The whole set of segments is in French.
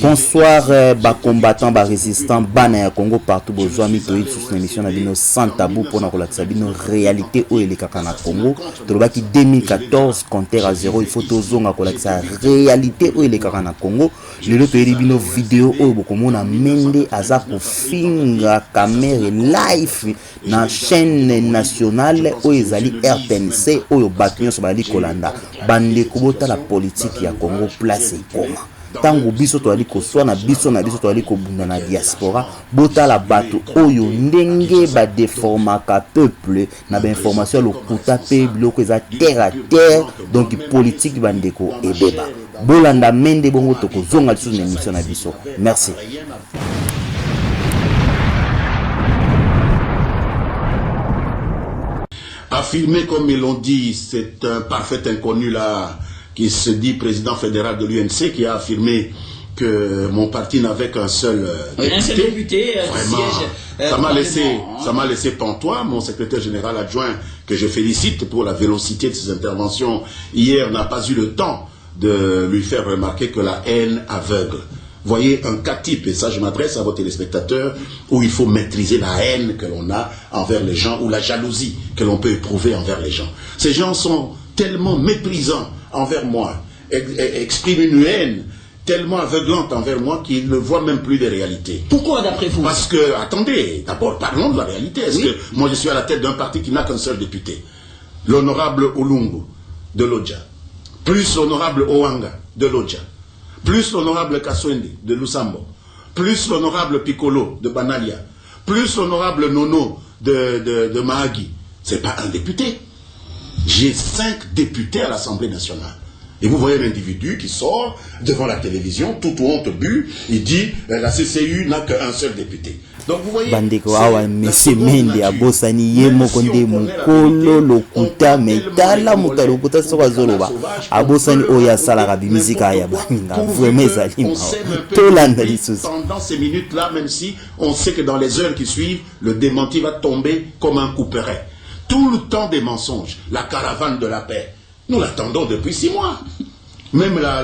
Bonsoir, combattants, résistants, bana Congo partout, besoin de sur l'émission Nabino sans tabou pour nous réalité où il est Kakana Congo. Qui 2014 compteur à 0, il faut toujours la réalité où il est Kakana Congo. Le lot de bino vidéo où beaucoup mona mende azako finga caméra live na chaîne nationale où ils allaient RTNC où battu sur la Kolanda. Bande kubota la politique ya Congo place comment. Tango biso to ali ko swa na biso to ali ko bunda na diaspora bota la bato oyo ndenge ba déformaka peuple na ba information lokuta pe biloko eza terre à terre donc politique bandeko ebeba bolanda mende bongo to ko zonga sur l'émission na biso. Merci. Affirmé comme ils l'ont dit, c'est un parfait inconnu là qui se dit président fédéral de l'UNC, qui a affirmé que mon parti n'avait qu'un seul député. Vraiment, ça m'a laissé pantois. Mon secrétaire général adjoint, que je félicite pour la vélocité de ses interventions, hier n'a pas eu le temps de lui faire remarquer que la haine aveugle. Voyez un cas type, et ça je m'adresse à vos téléspectateurs, où il faut maîtriser la haine que l'on a envers les gens, ou la jalousie que l'on peut éprouver envers les gens. Ces gens sont tellement méprisants envers moi, expriment une haine tellement aveuglante envers moi qu'ils ne voient même plus les réalités. Pourquoi d'après vous? Parce que, attendez, d'abord parlons de la réalité. Est-ce que moi je suis à la tête d'un parti qui n'a qu'un seul député? L'honorable Olungu de Lodja, plus l'honorable Oanga de Lodja, plus l'honorable Kaswende de Lusambo, plus l'honorable Piccolo de Banalia, plus l'honorable Nono de Mahagi. C'est pas un député. J'ai 5 députés à l'Assemblée nationale. Et vous voyez l'individu qui sort devant la télévision, toute honte bu, il dit la CCU n'a qu'un seul député. Donc vous voyez. Bandeko awa monsieur Mende abosani yemo konde mukolo lokuta metala mutalokuta soka zoloba abosani oya sala rabi musique ya baninga vraiment ezali tolanda lisusu. Pendant ces minutes là, même si on sait que dans les heures qui suivent le démenti va tomber comme un couperet. Tout le temps des mensonges, la caravane de la paix, nous l'attendons depuis 6 mois. Même la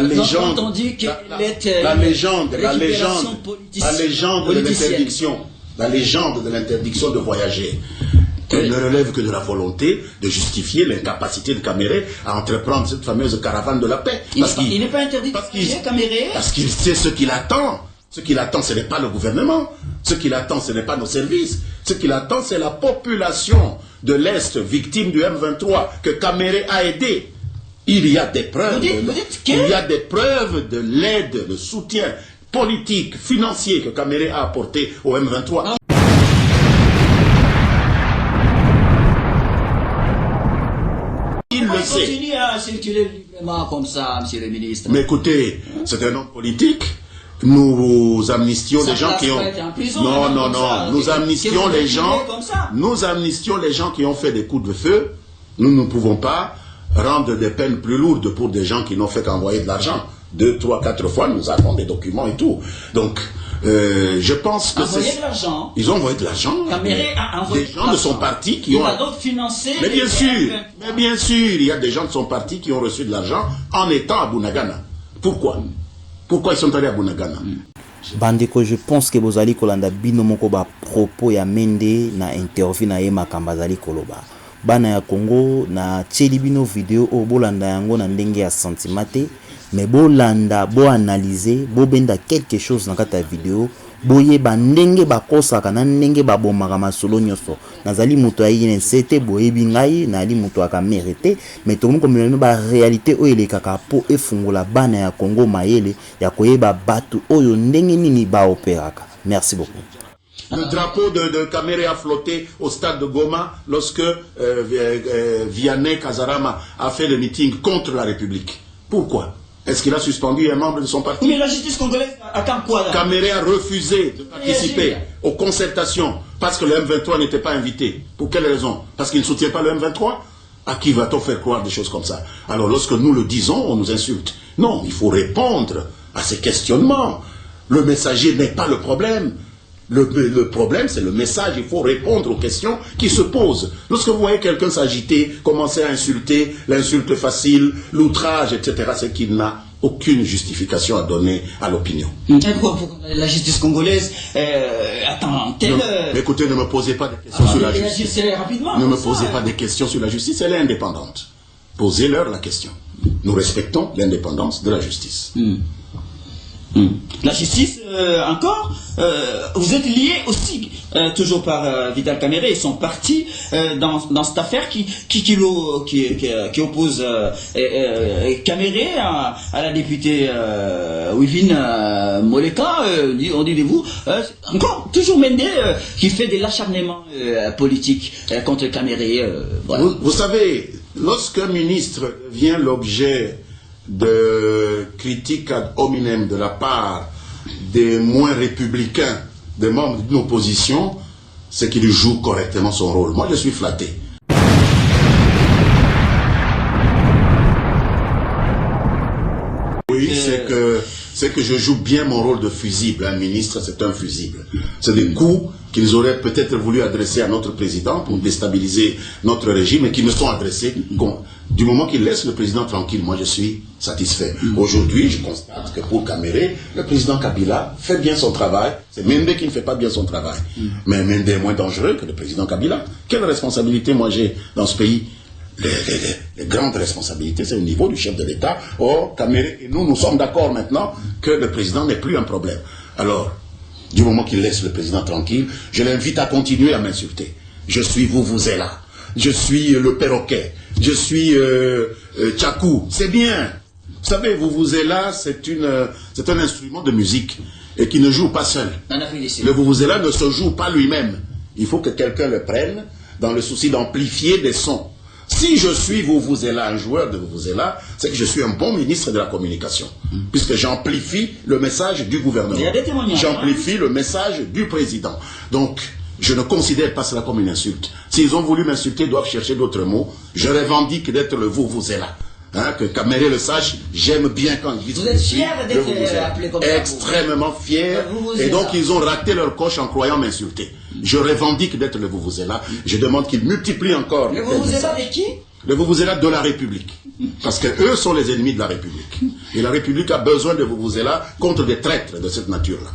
légende, on dit que la légende de l'interdiction de voyager, elle ne relève que de la volonté de justifier l'incapacité de Caméré à entreprendre cette fameuse caravane de la paix. Il n'est pas interdit de voyager, Caméré. Parce qu'il sait ce qu'il attend. Ce qu'il attend, ce n'est pas le gouvernement. Ce qu'il attend, ce n'est pas nos services. Ce qu'il attend, c'est la population de l'Est, victime du M23, que Caméré a aidé. Il y a des preuves. Il y a des preuves de l'aide, de soutien politique, financier que Caméré a apporté au M23. Il le sait. Continue à circuler librement comme ça, monsieur le ministre. Mais écoutez, c'est un homme politique. Nous amnistions les gens qui ont... Nous amnistions les gens... Nous amnistions les gens qui ont fait des coups de feu. Nous ne pouvons pas rendre des peines plus lourdes pour des gens qui n'ont fait qu'envoyer de l'argent. 2, 3, 4 fois, nous avons des documents et tout. Donc, je pense que c'est... Ils ont envoyé de l'argent. Caméré a envoyé des gens de son parti qui ont... Il a donc financé... Mais bien sûr, il y a des gens de son parti qui ont reçu de l'argent en étant à Bunagana. Pourquoi ils sont allés à Bunagana? Bandeko, je pense que vous allez kolanda bino moko ba propos ya Mende na interview na ye makamba zali koloba. Bana ya Congo na tsheli bino video o bolanda yango na ndenge ya sentimate, mais bolanda bo analyser, bo benda quelque chose na kata vidéo, boye ba ndenge ba kosaka na ndenge ba bomaka masolo nyoso. Nazali muto ayi nsete boye bingai na ali muto aka mérité, mais tout le monde comme ba réalité o ele kaka po efungola bana ya Congo mayele ya koyeba batu oyo ndenge nini ba opéraka. Merci beaucoup. Le drapeau de Caméré a flotté au stade de Goma lorsque Vianney Kazarama a fait le meeting contre la République. Pourquoi? Est-ce qu'il a suspendu un membre de son parti? Mais la justice congolaise attend quoi là? Caméré a refusé de participer aux concertations parce que le M23 n'était pas invité. Pour quelle raison? Parce qu'il ne soutient pas le M23? À qui va-t-on faire croire des choses comme ça? Alors lorsque nous le disons, on nous insulte. Non, il faut répondre à ces questionnements. Le messager n'est pas le problème. Le problème, c'est le message. Il faut répondre aux questions qui se posent. Lorsque vous voyez quelqu'un s'agiter, commencer à insulter, l'insulte facile, l'outrage, etc., c'est qu'il n'a aucune justification à donner à l'opinion. La justice congolaise attend-elle... Écoutez, ne me posez pas de questions sur la justice. Rapidement, ne me posez pas de questions sur la justice, elle est indépendante. Posez-leur la question. Nous respectons l'indépendance de la justice. La justice, encore, vous êtes lié aussi, toujours par Vital Kamerhe et son parti, dans cette affaire qui oppose Kamerhe à la députée Wivine Moleka. On dit de vous, encore, toujours Mende, qui fait de l'acharnement politique contre Kamerhe. Voilà. Vous savez, lorsqu'un ministre devient l'objet de critiques ad hominem de la part des moins républicains, des membres d'une opposition, c'est qu'il joue correctement son rôle. Moi, je suis flatté. Oui, c'est que je joue bien mon rôle de fusible. Un ministre, c'est un fusible. C'est des coups qu'ils auraient peut-être voulu adresser à notre président pour déstabiliser notre régime et qui me sont adressés. Du moment qu'il laisse le président tranquille, moi je suis satisfait. Aujourd'hui, je constate que pour Kamerhe, le président Kabila fait bien son travail. C'est Mende qui ne fait pas bien son travail. Mais Mende est moins dangereux que le président Kabila. Quelle responsabilité moi j'ai dans ce pays? Les grandes responsabilités, c'est au niveau du chef de l'État. Or, Kamerhe et nous sommes d'accord maintenant que le président n'est plus un problème. Alors, du moment qu'il laisse le président tranquille, je l'invite à continuer à m'insulter. Je suis vous êtes là. Je suis le perroquet. Je suis Tchakou. C'est bien. Vous savez, vous êtes là, c'est un instrument de musique et qui ne joue pas seul. Le vous êtes là ne se joue pas lui-même. Il faut que quelqu'un le prenne dans le souci d'amplifier des sons. Si je suis vous êtes là, un joueur de vous êtes là, c'est que je suis un bon ministre de la communication. Puisque j'amplifie le message du gouvernement. J'amplifie le message du président. Donc, je ne considère pas cela comme une insulte. S'ils ont voulu m'insulter, ils doivent chercher d'autres mots. Je revendique d'être le vous êtes là. Hein, que Kamerhe le sache, j'aime bien quand ils disent vous êtes fier d'être appelé comme ça. Extrêmement fier. Et donc ils ont raté leur coche en croyant m'insulter. Je revendique d'être le vous êtes là. Je demande qu'ils multiplient encore. Le vous êtes là de qui? Le vous êtes là de la République. Parce que eux sont les ennemis de la République. Et la République a besoin de vous êtes là contre des traîtres de cette nature-là.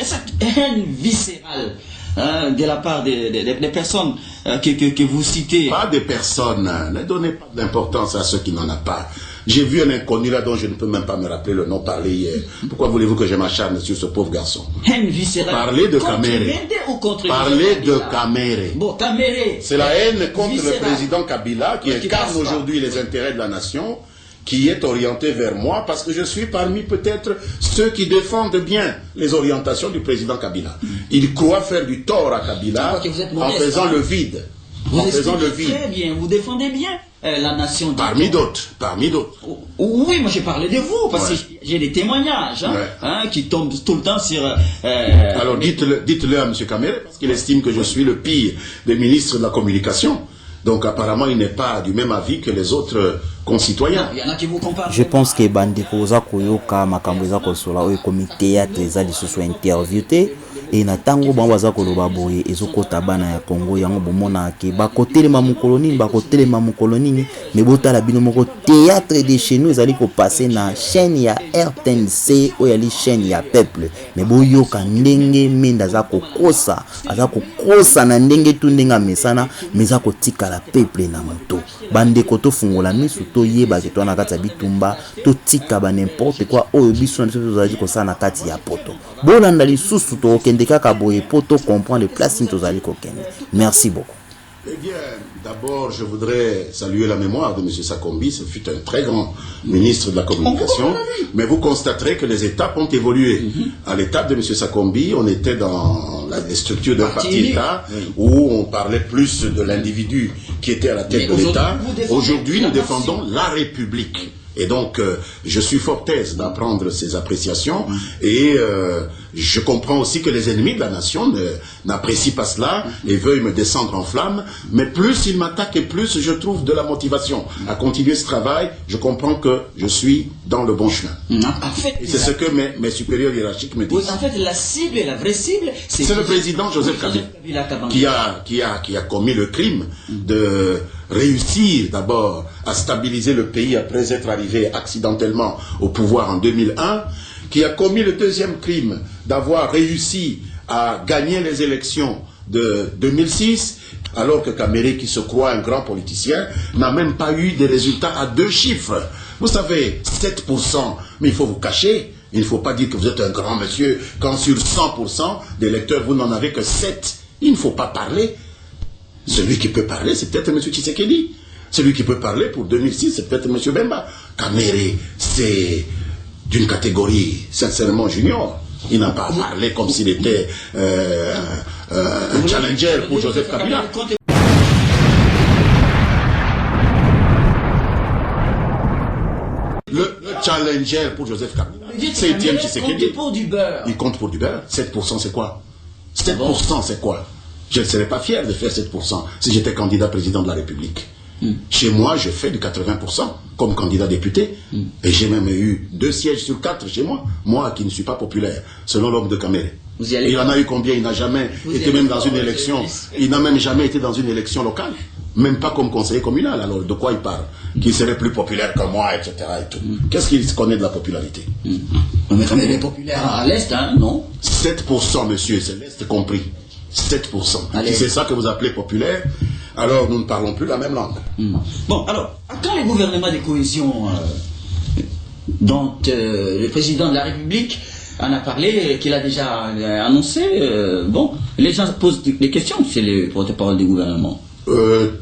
Cette haine viscérale de la part des personnes que vous citez. Pas des personnes. Ne donnez pas d'importance à ceux qui n'en ont pas. J'ai vu un inconnu là dont je ne peux même pas me rappeler le nom parler hier. Pourquoi voulez-vous que je m'acharne sur ce pauvre garçon? Haine viscérale. Parlez de Kamerhe. Parlez de Kamerhe. Bon, Kamerhe. C'est la haine contre le président Kabila qui incarne aujourd'hui les intérêts de la nation, qui est orienté vers moi parce que je suis parmi peut-être ceux qui défendent bien les orientations du président Kabila. Il croit faire du tort à Kabila en faisant le vide. Vous expliquez très bien, vous défendez bien la nation. Parmi d'autres. Oui, moi j'ai parlé de vous, parce que j'ai des témoignages qui tombent tout le temps sur... Alors dites-le à M. Kamerhe, parce qu'il estime que je suis le pire des ministres de la communication. Donc apparemment il n'est pas du même avis que les autres concitoyens. Il y en a qui vous comparent. Je pense que bandeko za koyoka makambo za kosola o comité ya teza lisusu interviewé et na tango bango za koloba boye ezokota bana ya Congo yango bomona ke bakotelema mukoloni mais botala bino moko théâtre de chez nous ezali ko passer na chaîne ya RTNC o yali chaîne ya peuple mais boyoka ndenge menda za kokosa na ndenge tu ndenga mesana meza kotika la peuple na moto bandeko to fungola misu to yeba ke to na kati ya bitumba to tika ba n'importe quoi oyo biso na biso zali ko sa na kati ya poto bolanda lisusu to okende kaka boye poto comprendre les places to zali ko kende. Merci beaucoup. Eh bien, d'abord, je voudrais saluer la mémoire de M. Sakombi. Ce fut un très grand ministre de la communication. Mais vous constaterez que les étapes ont évolué. À l'étape de M. Sakombi, on était dans les structures d'un parti-État où on parlait plus de l'individu qui était à la tête de l'État. Aujourd'hui, nous défendons la République. Et donc, je suis fort aise d'apprendre ces appréciations et je comprends aussi que les ennemis de la nation n'apprécient pas cela et veuillent me descendre en flammes, mais plus ils m'attaquent et plus je trouve de la motivation à continuer ce travail. Je comprends que je suis dans le bon chemin. En fait, et c'est ce que mes supérieurs hiérarchiques me disent. En fait, la cible et la vraie cible, c'est le président Joseph Kabila qui a commis le crime de réussir d'abord à stabiliser le pays après être arrivé accidentellement au pouvoir en 2001, qui a commis le deuxième crime d'avoir réussi à gagner les élections de 2006, alors que Kamere, qui se croit un grand politicien, n'a même pas eu des résultats à 2 chiffres. Vous savez, 7%, mais il faut vous cacher. Il ne faut pas dire que vous êtes un grand monsieur quand sur 100% des électeurs, vous n'en avez que 7. Il ne faut pas parler. Celui qui peut parler, c'est peut-être M. Tshisekedi. Celui qui peut parler pour 2006, c'est peut-être M. Bemba. Kamere, c'est d'une catégorie sincèrement junior. Il n'a pas parlé comme s'il était un challenger pour Joseph Kabila. Le challenger pour Joseph Kabila, c'est Etienne Tshisekedi. Il compte pour du beurre. 7% c'est quoi? 7% c'est quoi? Je ne serais pas fier de faire 7% si j'étais candidat président de la République. Chez moi, je fais du 80% comme candidat député. Et j'ai même eu 2 sièges sur 4 chez moi. Moi qui ne suis pas populaire, selon l'homme de Kamere. Il en a eu combien? Il n'a jamais été même dans une élection. Il n'a même jamais été dans une élection locale. Même pas comme conseiller communal. Alors de quoi il parle? Qu'il serait plus populaire que moi, etc. Et tout. Qu'est-ce qu'il connaît de la popularité? Mais Kamere est populaire à l'Est, hein, non? 7%, monsieur, c'est l'Est compris. 7%. Si c'est ça que vous appelez populaire, alors nous ne parlons plus la même langue. Bon, alors, quand le gouvernement de cohésion dont le président de la République en a parlé, qu'il a déjà annoncé, bon, les gens posent des questions, c'est les porte-parole du gouvernement.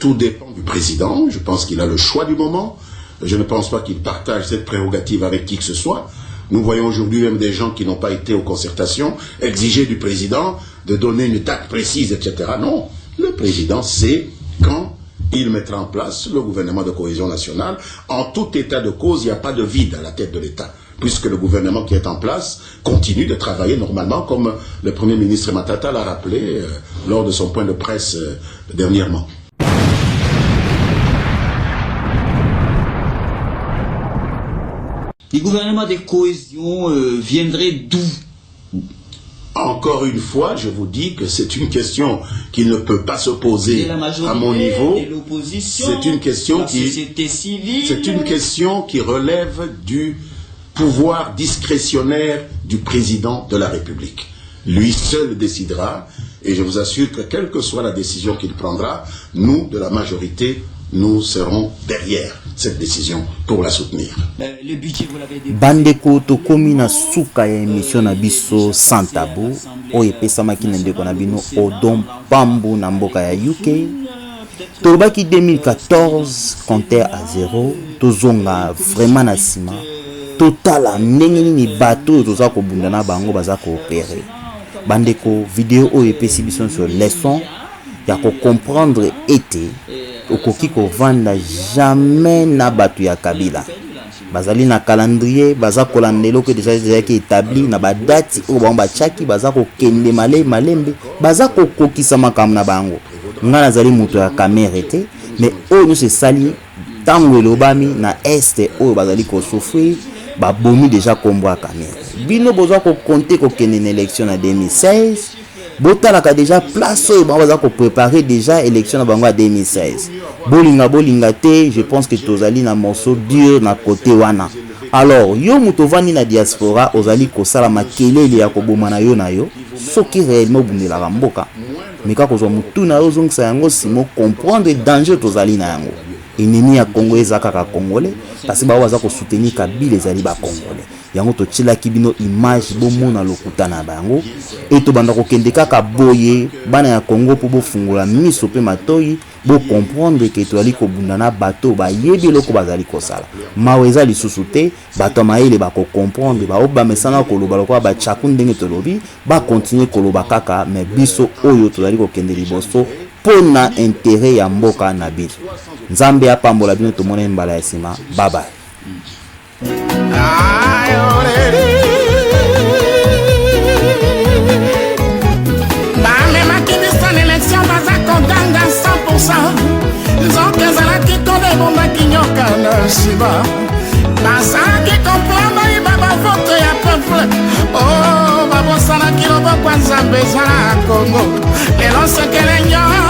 Tout dépend du président. Je pense qu'il a le choix du moment. Je ne pense pas qu'il partage cette prérogative avec qui que ce soit. Nous voyons aujourd'hui même des gens qui n'ont pas été aux concertations exiger du président de donner une date précise, etc. Non, le président sait quand il mettra en place le gouvernement de cohésion nationale. En tout état de cause, il n'y a pas de vide à la tête de l'État, puisque le gouvernement qui est en place continue de travailler normalement, comme le Premier ministre Matata l'a rappelé lors de son point de presse dernièrement. Le gouvernement de cohésion viendrait d'où? Encore une fois, je vous dis que c'est une question qui ne peut pas se poser à mon niveau. C'est une question qui relève du pouvoir discrétionnaire du président de la République. Lui seul décidera, et je vous assure que quelle que soit la décision qu'il prendra, nous, de la majorité, nous serons derrière cette décision pour la soutenir. Le budget, vous l'avez dit. Bandeko tokomi na suka ya émission na biso sans tabou oyo epesamaki na ndeko na bino Odom Pambu na mboka ya UK. Tolobaki 2014 compteur à 0 tozonga vraiment na sima totala ndenge nini bato toza kobunda na bango baza koopérer. Bandeko vidéo oyo epesi biso sur leçon ya ko comprendre été okoki kovanda jamais na batu ya Kabila. Bazali na calendrier, baza kolandelo que déjà qui établi na ba date o ba chaki baza ko kende malembe, baza ko kokisa makam na bango. Nga nazali muto ya Kamere te, mais o nous se sali tango lobami na este o bazali ko souffrir, ba bomi déjà kombo ya Kamere. Bino boza ko compter ko kende na élection na 2016. Botalaka déjà place oyo baza ko préparer déjà élection na bango à 2016. Bolinga te, je pense que tozali na morceau dur na côté wana. Alors yo mutovani na diaspora ozali ko sala makelele ya koboma na yo soki réellement bundela mboka. Meka kozwa mutu na yo zongisa yango simo comprendre danger tozali na yango. Ennemi ya Congo ezaka ka congolais parce que baza ko soutenir Kabila ezali ba congolais. Yango to tshila kibino image bomona lokuta na bango et to banda ko kende kaka boye bana ya Congo po bo fungula miso pe matoyi bo comprendre que to ali ko bundana bato ba yebi loko bazali ko sala maweza lisusu te bato maele ba ko comprendre ba oba mesana ko loba loko ba chaku ndenge to lobi ba continuer ko loba kaka mais biso oyo to ali ko kende liboso pona intérêt ya mboka na biso. Nzambe apambola bino to mona mbala ya sima. Bye bye. I already besoin na Congo lelo sekele nyonso